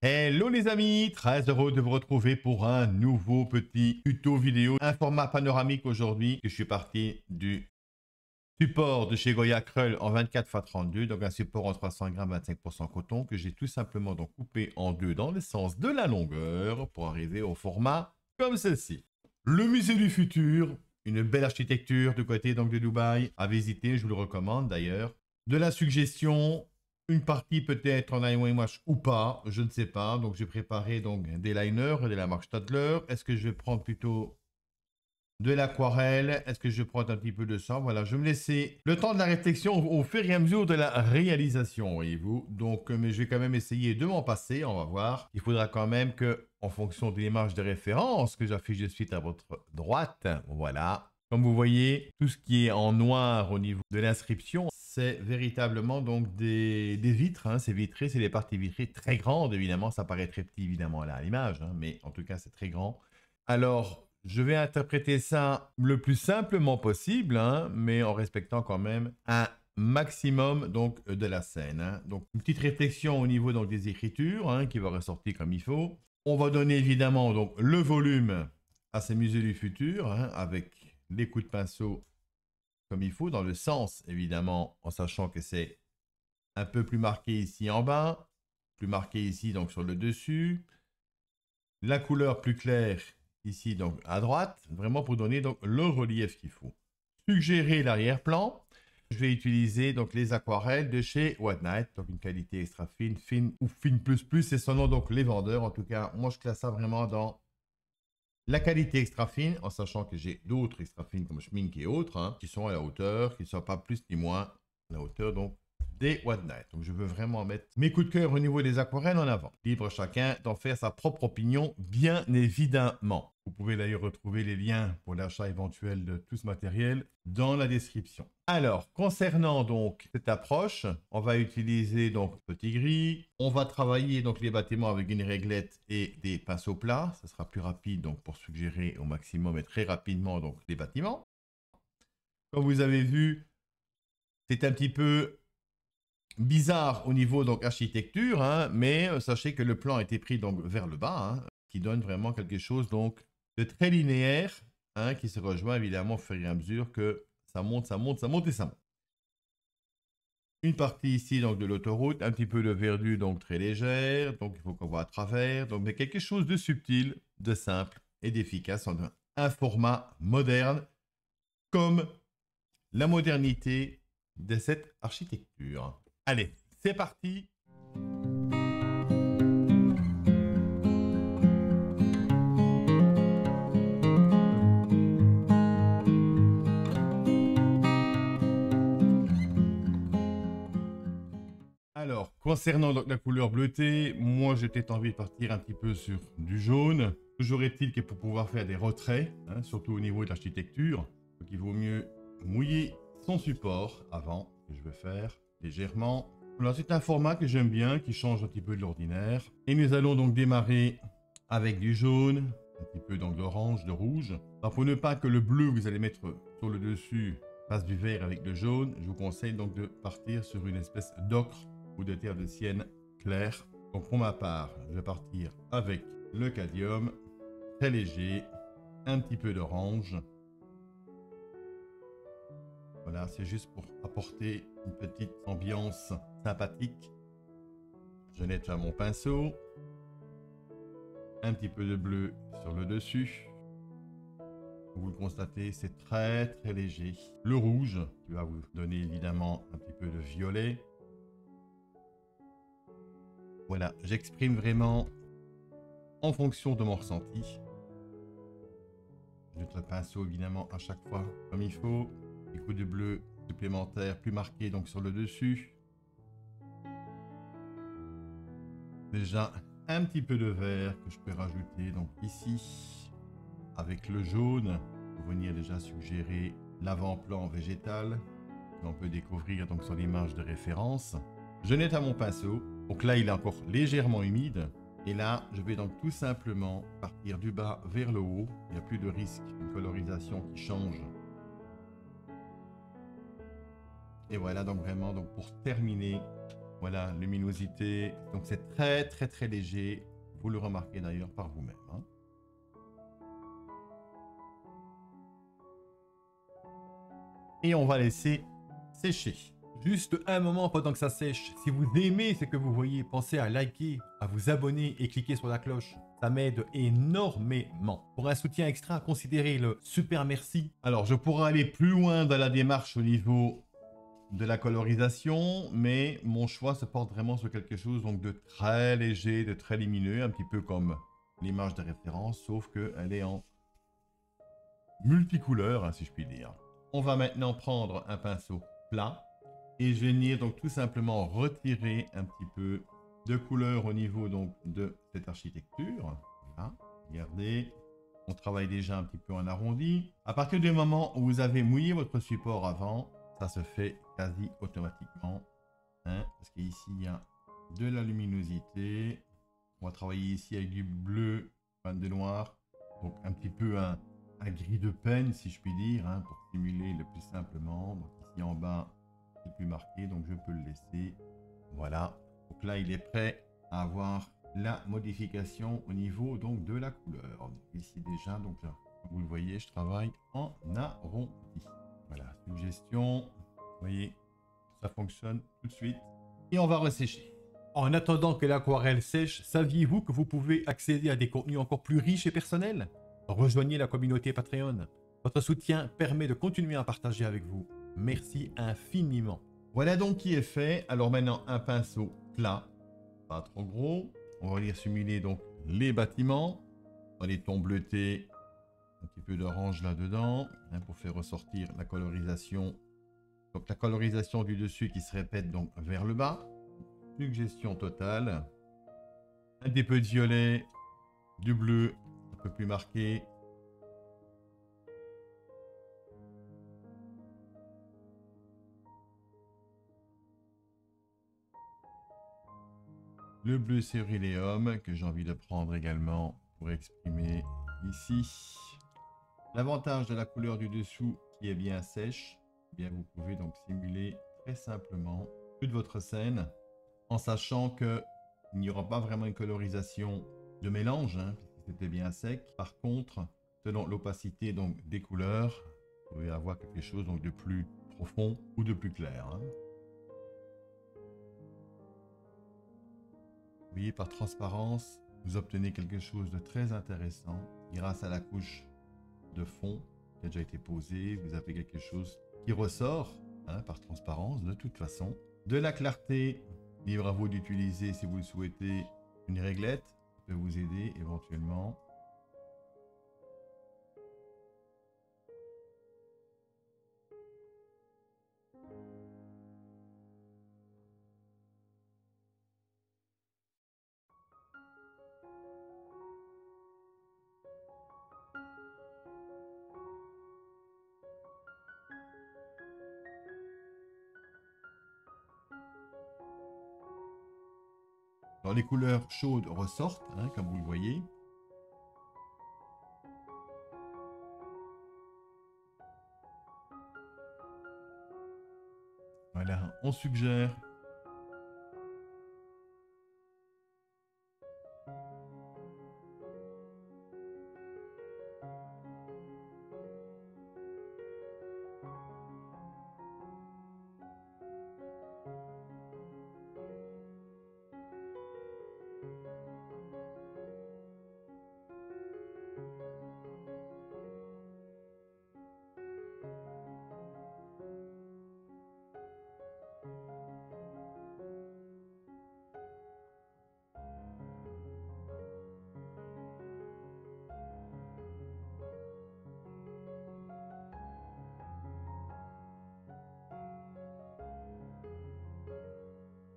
Hello les amis, très heureux de vous retrouver pour un nouveau petit tuto vidéo, un format panoramique aujourd'hui. Je suis parti du support de chez Goya Krull en 24x32, donc un support en 300 grammes 25% coton que j'ai tout simplement donc coupé en deux dans le sens de la longueur pour arriver au format comme ceci. Le musée du futur, une belle architecture du côté donc de Dubaï à visiter, je vous le recommande d'ailleurs. De la suggestion. Une partie peut-être en IMWash ou pas, je ne sais pas. Donc j'ai préparé donc des liners de la marque Stadler. Est-ce que je vais prendre plutôt de l'aquarelle? Est-ce que je vais prendre un petit peu de sang? Voilà, je vais me laisser le temps de la réflexion au fur et à mesure de la réalisation, voyez-vous. Donc, mais je vais quand même essayer de m'en passer, on va voir. Il faudra quand même que, en fonction de l'image de référence que j'affiche de suite à votre droite, voilà. Comme vous voyez, tout ce qui est en noir au niveau de l'inscription, c'est véritablement donc des vitres. Hein, c'est vitré, c'est des parties vitrées très grandes, évidemment. Ça paraît très petit, évidemment, là, à l'image, hein, mais en tout cas, c'est très grand. Alors, je vais interpréter ça le plus simplement possible, hein, mais en respectant quand même un maximum donc, de la scène. Hein. Donc, une petite réflexion au niveau donc, des écritures hein, qui va ressortir comme il faut. On va donner évidemment donc, le volume à ces musées du futur hein, avec les coups de pinceau comme il faut, dans le sens évidemment, en sachant que c'est un peu plus marqué ici en bas, plus marqué ici donc sur le dessus. La couleur plus claire ici donc à droite, vraiment pour donner donc le relief qu'il faut. Suggérer l'arrière-plan. Je vais utiliser donc les aquarelles de chez White Knight, donc une qualité extra fine, fine ou fine plus plus, c'est selon donc les vendeurs. En tout cas, moi je classe ça vraiment dans la qualité extra fine, en sachant que j'ai d'autres extra fines comme Schmink et autres, hein, qui sont à la hauteur, qui ne sont pas plus ni moins à la hauteur donc des White Knight. Donc je veux vraiment mettre mes coups de cœur au niveau des aquarelles en avant. Libre chacun d'en faire sa propre opinion, bien évidemment. Vous pouvez d'ailleurs retrouver les liens pour l'achat éventuel de tout ce matériel dans la description. Alors, concernant donc cette approche, on va utiliser donc petit gris. On va travailler donc les bâtiments avec une réglette et des pinceaux plats. Ce sera plus rapide donc pour suggérer au maximum et très rapidement donc les bâtiments. Comme vous avez vu, c'est un petit peu bizarre au niveau donc architecture, hein, mais sachez que le plan a été pris donc vers le bas, hein, qui donne vraiment quelque chose donc de très linéaire, hein, qui se rejoint évidemment au fur et à mesure que ça monte, ça monte, ça monte et ça monte. Une partie ici donc de l'autoroute, un petit peu de verdure donc très légère, donc il faut qu'on voit à travers, donc mais quelque chose de subtil, de simple et d'efficace en un format moderne comme la modernité de cette architecture. Allez, c'est parti. Alors, concernant donc la couleur bleutée, moi j'ai peut-être envie de partir un petit peu sur du jaune. Toujours est-il que pour pouvoir faire des retraits, hein, surtout au niveau de l'architecture, il vaut mieux mouiller son support avant, que je vais faire légèrement. Alors c'est un format que j'aime bien, qui change un petit peu de l'ordinaire. Et nous allons donc démarrer avec du jaune, un petit peu donc d'orange, de rouge. Alors pour ne pas que le bleu que vous allez mettre sur le dessus passe du vert avec le jaune, je vous conseille donc de partir sur une espèce d'ocre ou de terre de sienne claire. Donc pour ma part, je vais partir avec le cadmium, très léger, un petit peu d'orange. Voilà, c'est juste pour apporter une petite ambiance sympathique. Je nettoie mon pinceau. Un petit peu de bleu sur le dessus. Vous le constatez, c'est très très léger. Le rouge, qui va vous donner évidemment un petit peu de violet. Voilà, j'exprime vraiment en fonction de mon ressenti. Je nettoie le pinceau évidemment à chaque fois comme il faut. Des coups de bleu supplémentaires plus marqués donc sur le dessus. Déjà un petit peu de vert que je peux rajouter donc ici avec le jaune pour venir déjà suggérer l'avant-plan végétal que l'on peut découvrir donc sur l'image de référence. Je nettoie mon pinceau, donc là il est encore légèrement humide et là je vais donc tout simplement partir du bas vers le haut. Il n'y a plus de risque d'une colorisation qui change. Et voilà donc vraiment donc pour terminer Voilà, luminosité. Donc c'est très très très léger. Vous le remarquez d'ailleurs par vous-même, hein. Et on va laisser sécher. Juste un moment pendant que ça sèche. Si vous aimez ce que vous voyez, pensez à liker, à vous abonner et cliquer sur la cloche. Ça m'aide énormément. Pour un soutien extra, considérez le super merci. Alors, je pourrais aller plus loin dans la démarche au niveau de la colorisation, mais mon choix se porte vraiment sur quelque chose donc de très léger, de très lumineux, un petit peu comme l'image de référence, sauf qu'elle est en multicouleur, hein, si je puis dire. On va maintenant prendre un pinceau plat et je vais venir donc tout simplement retirer un petit peu de couleur au niveau donc de cette architecture. Voilà. Regardez, on travaille déjà un petit peu en arrondi. À partir du moment où vous avez mouillé votre support avant, ça se fait quasi automatiquement, hein, parce qu'ici il y a de la luminosité. On va travailler ici avec du bleu, de noir, donc un petit peu un gris de peine si je puis dire, hein, pour simuler le plus simplement. Donc ici en bas c'est plus marqué, donc je peux le laisser. Voilà, donc là il est prêt à avoir la modification au niveau donc de la couleur. Donc, ici déjà, donc là, comme vous le voyez, je travaille en arrondi. Voilà, suggestion, vous voyez, ça fonctionne tout de suite. Et on va ressécher. En attendant que l'aquarelle sèche, saviez-vous que vous pouvez accéder à des contenus encore plus riches et personnels? Rejoignez la communauté Patreon. Votre soutien permet de continuer à partager avec vous. Merci infiniment. Voilà donc qui est fait. Alors maintenant, un pinceau plat, pas trop gros. On va venir simuler donc les bâtiments. On va les tons bleutés, un petit peu d'orange là-dedans, hein, pour faire ressortir la colorisation. Donc la colorisation du dessus qui se répète donc vers le bas. Suggestion totale. Un petit peu de violet, du bleu, un peu plus marqué. Le bleu céruléum que j'ai envie de prendre également pour exprimer ici. L'avantage de la couleur du dessous qui est bien sèche, eh bien vous pouvez donc simuler très simplement toute votre scène en sachant que il n'y aura pas vraiment une colorisation de mélange, hein, puisque c'était bien sec. Par contre, selon l'opacité donc des couleurs, vous pouvez avoir quelque chose donc de plus profond ou de plus clair, hein. Vous voyez, par transparence, vous obtenez quelque chose de très intéressant grâce à la couche de fond qui a déjà été posée. Vous avez quelque chose qui ressort, hein, par transparence de toute façon. De la clarté, libre à vous d'utiliser si vous le souhaitez une réglette qui peut vous aider éventuellement. Alors les couleurs chaudes ressortent, hein, comme vous le voyez. Voilà, on suggère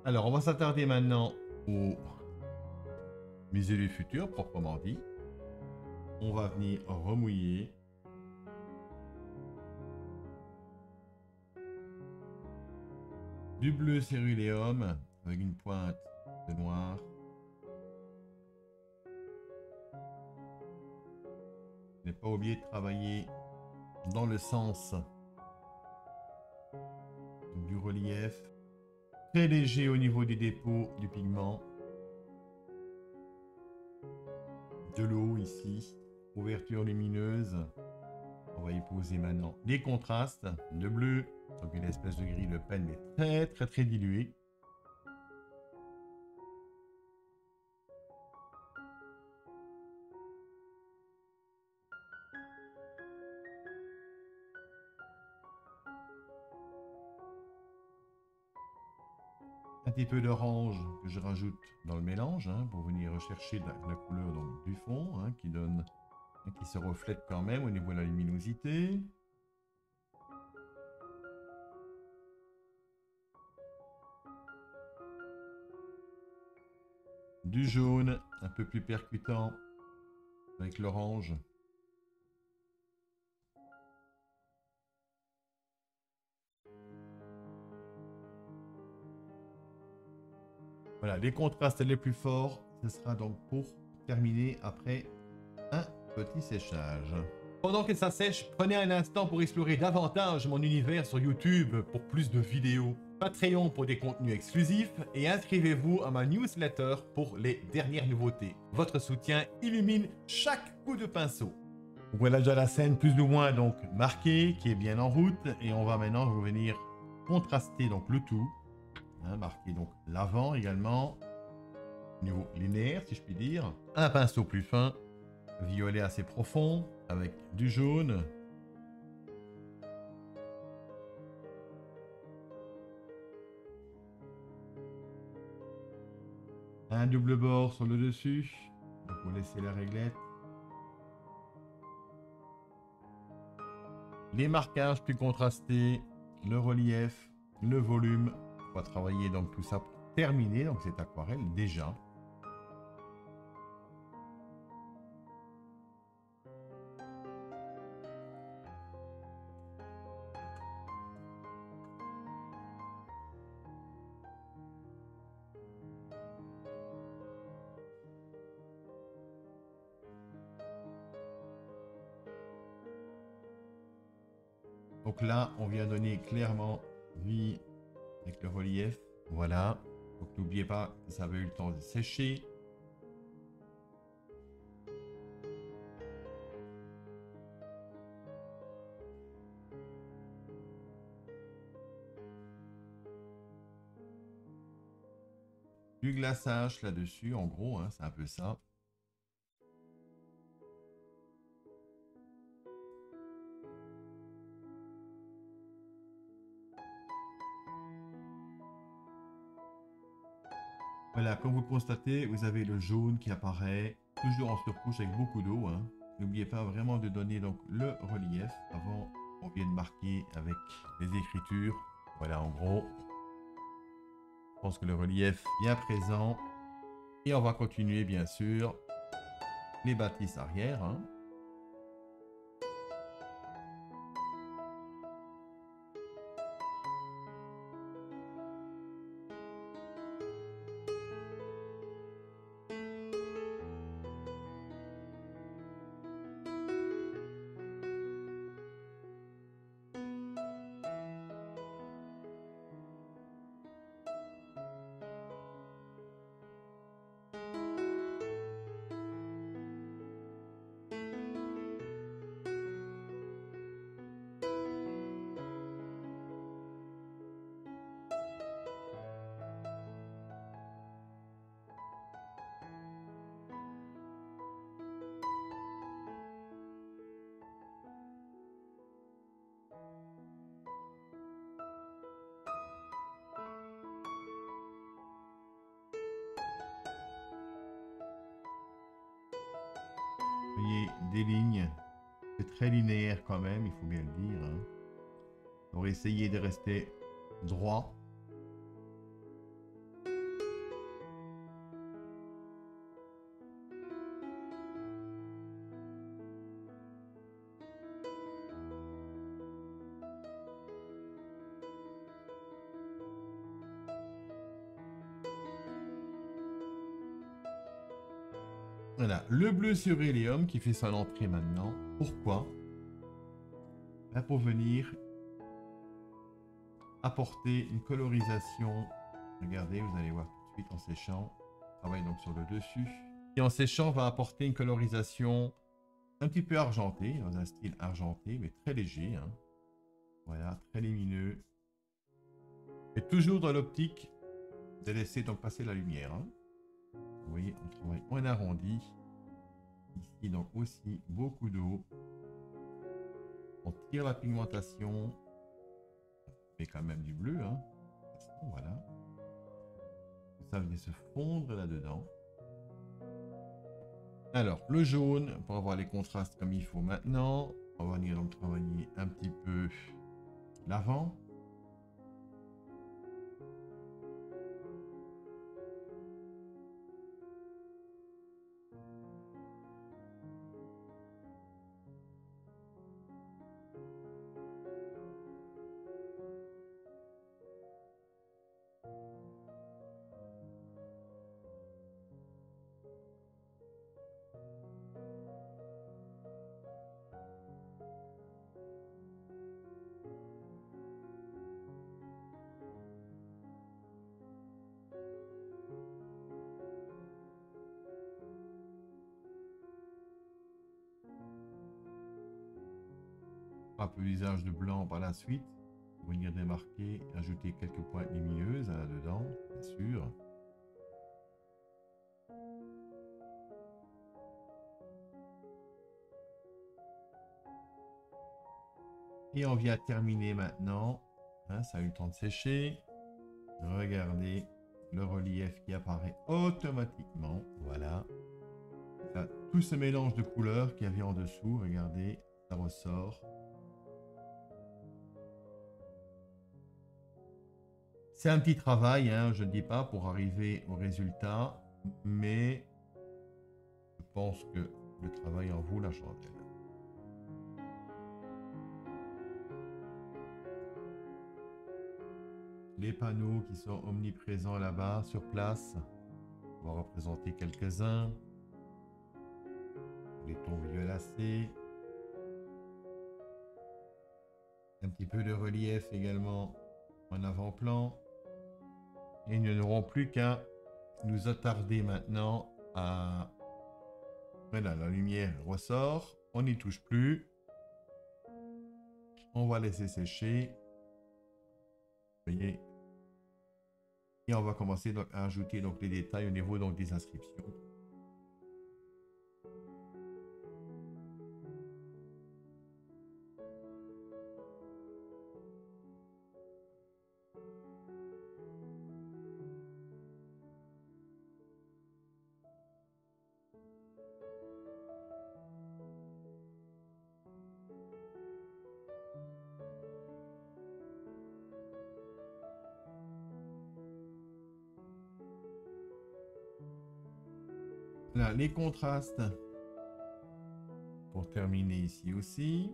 Alors, on va s'attarder maintenant au musée du futur, proprement dit. On va venir remouiller. Du bleu céruléum avec une pointe de noir. Ne pas oublier de travailler dans le sens du relief. Très léger au niveau des dépôts du pigment. De l'eau ici. Ouverture lumineuse. On va y poser maintenant les contrastes de bleu. Donc une espèce de gris Le Pen, mais très dilué. Un petit peu d'orange que je rajoute dans le mélange pour venir rechercher la couleur donc, du fond qui se reflète quand même au niveau de la luminosité. Du jaune un peu plus percutant avec l'orange. Voilà, les contrastes les plus forts, ce sera donc pour terminer après un petit séchage. Pendant que ça sèche, prenez un instant pour explorer davantage mon univers sur YouTube pour plus de vidéos, Patreon pour des contenus exclusifs et inscrivez-vous à ma newsletter pour les dernières nouveautés. Votre soutien illumine chaque coup de pinceau. Voilà déjà la scène plus ou moins donc marquée, qui est bien en route et on va maintenant revenir contraster donc le tout. Marquer donc l'avant également, niveau linéaire si je puis dire. Un pinceau plus fin, violet assez profond, avec du jaune. Un double bord sur le dessus, donc vous laissez la réglette. Les marquages plus contrastés, le relief, le volume. On va travailler donc tout ça pour terminer donc cette aquarelle déjà. Donc là, on vient donner clairement vie avec le relief. Voilà. Donc n'oubliez pas que ça avait eu le temps de sécher. Du glaçage là-dessus, en gros, c'est un peu ça. Voilà, comme vous le constatez, vous avez le jaune qui apparaît, toujours en surcouche avec beaucoup d'eau. N'oubliez pas vraiment de donner donc le relief avant qu'on vienne marquer avec les écritures. Voilà, en gros, je pense que le relief est bien présent. Et on va continuer, bien sûr, les bâtisses arrière. Vous voyez des lignes, c'est très linéaire quand même, il faut bien le dire. On va essayer de rester droit. Voilà, le bleu sur hélium qui fait son entrée maintenant. Pourquoi? Pour venir apporter une colorisation Regardez, vous allez voir tout de suite en séchant. On travaille donc sur le dessus. Et en séchant, on va apporter une colorisation un petit peu argentée, dans un style argenté, mais très léger. Hein. Voilà, très lumineux. Et toujours dans l'optique de laisser donc passer la lumière. Hein. Vous voyez, on travaille en arrondi. Ici, donc aussi beaucoup d'eau. On tire la pigmentation. Mais quand même du bleu. Hein. Voilà. Ça vient se fondre là-dedans. Alors, le jaune, pour avoir les contrastes comme il faut maintenant. On va venir donc travailler un petit peu l'avant. Un peu l'usage de blanc par la suite. Pour venir démarquer, ajouter quelques pointes lumineuses là-dedans, bien sûr. Et on vient terminer maintenant. Hein, ça a eu le temps de sécher. Regardez le relief qui apparaît automatiquement. Voilà. Là, tout ce mélange de couleurs qu'il y avait en dessous, regardez, ça ressort. C'est un petit travail, hein, je ne dis pas, pour arriver au résultat, mais je pense que le travail en vaut la chandelle. Les panneaux qui sont omniprésents là-bas, sur place, on va représenter quelques-uns. Les tons violacés. Un petit peu de relief également en avant-plan. Et nous n'aurons plus qu'à nous attarder maintenant à... Voilà, la lumière ressort. On n'y touche plus. On va laisser sécher. Vous voyez. Et on va commencer donc à ajouter donc les détails au niveau donc des inscriptions. Là, les contrastes. Pour terminer ici aussi.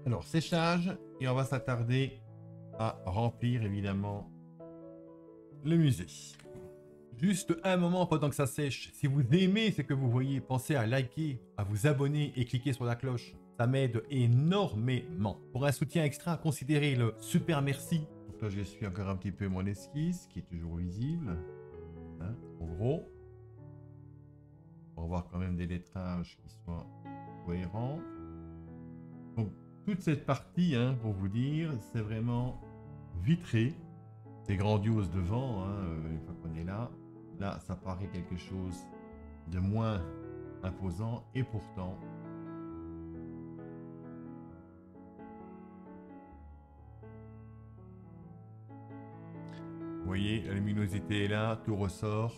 Alors, séchage. Et on va s'attarder à remplir évidemment le musée. Juste un moment pendant que ça sèche. Si vous aimez ce que vous voyez, pensez à liker, à vous abonner et cliquer sur la cloche. Ça m'aide énormément. Pour un soutien extra, considérez le super merci. Donc là, je suis encore un petit peu mon esquisse qui est toujours visible. Hein, en gros. Pour avoir quand même des lettrages qui soient cohérents. Donc, toute cette partie, hein, pour vous dire, c'est vraiment vitré. C'est grandiose devant, hein, une fois qu'on est là. Là, ça paraît quelque chose de moins imposant et pourtant... Vous voyez, la luminosité est là, tout ressort.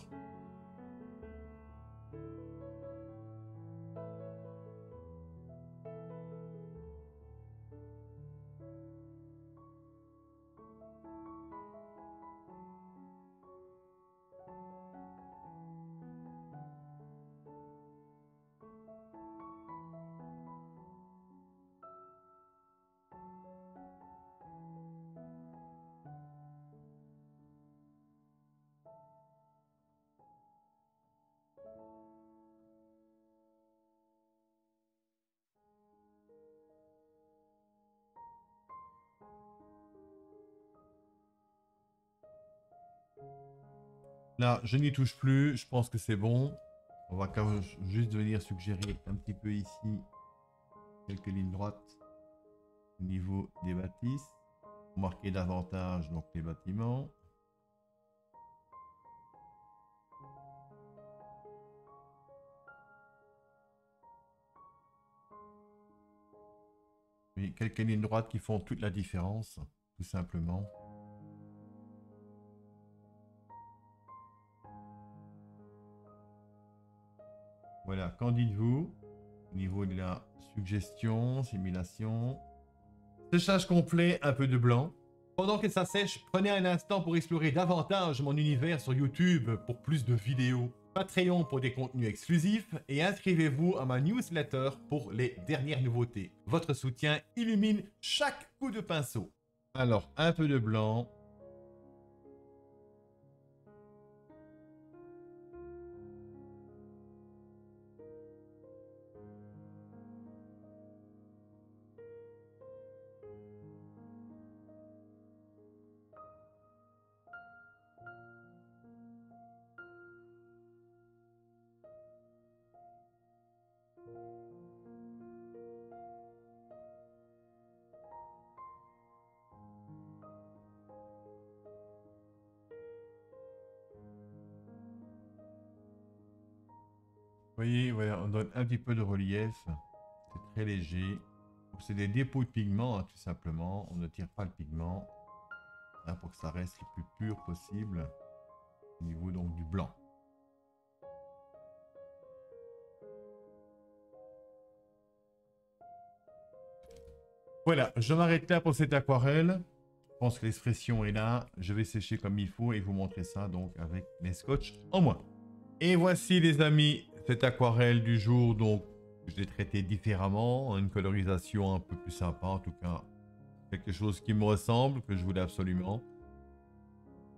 Là, je n'y touche plus. Je pense que c'est bon. On va quand même juste venir suggérer un petit peu ici quelques lignes droites au niveau des bâtisses. Marquer davantage donc les bâtiments. Oui, quelques lignes droites qui font toute la différence, tout simplement. Voilà, qu'en dites-vous au niveau de la suggestion, simulation? Séchage complet, un peu de blanc. Pendant que ça sèche, prenez un instant pour explorer davantage mon univers sur YouTube pour plus de vidéos, Patreon pour des contenus exclusifs et inscrivez-vous à ma newsletter pour les dernières nouveautés. Votre soutien illumine chaque coup de pinceau. Alors, un peu de blanc. Vous voyez, voilà, on donne un petit peu de relief. C'est très léger. C'est des dépôts de pigments, hein, tout simplement. On ne tire pas le pigment. Hein, pour que ça reste le plus pur possible. Au niveau donc du blanc. Voilà, je m'arrête là pour cette aquarelle. Je pense que l'expression est là. Je vais sécher comme il faut et vous montrer ça donc avec les scotch en moins. Et voici les amis, cette aquarelle du jour. Donc, je l'ai traité différemment. Une colorisation un peu plus sympa. En tout cas, quelque chose qui me ressemble, que je voulais absolument.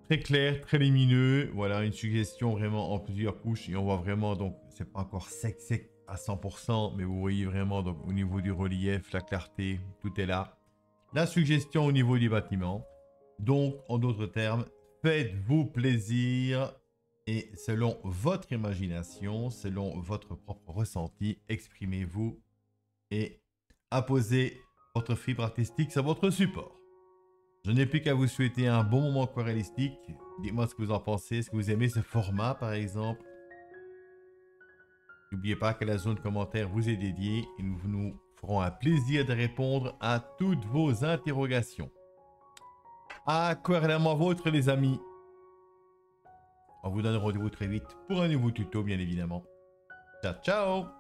Très clair, très lumineux. Voilà, une suggestion vraiment en plusieurs couches. Et on voit vraiment, donc, c'est pas encore sec à 100%. Mais vous voyez vraiment, donc, au niveau du relief, la clarté, tout est là. La suggestion au niveau du bâtiment. Donc, en d'autres termes, faites-vous plaisir et selon votre imagination, selon votre propre ressenti, exprimez-vous et apposez votre fibre artistique sur votre support. Je n'ai plus qu'à vous souhaiter un bon moment aquarellistique. Dites-moi ce que vous en pensez. Est-ce que vous aimez ce format, par exemple? N'oubliez pas que la zone commentaire vous est dédiée et nous nous ferons un plaisir de répondre à toutes vos interrogations. Aquarellement vôtre, les amis. On vous donne rendez-vous très vite pour un nouveau tuto, bien évidemment. Ciao, ciao!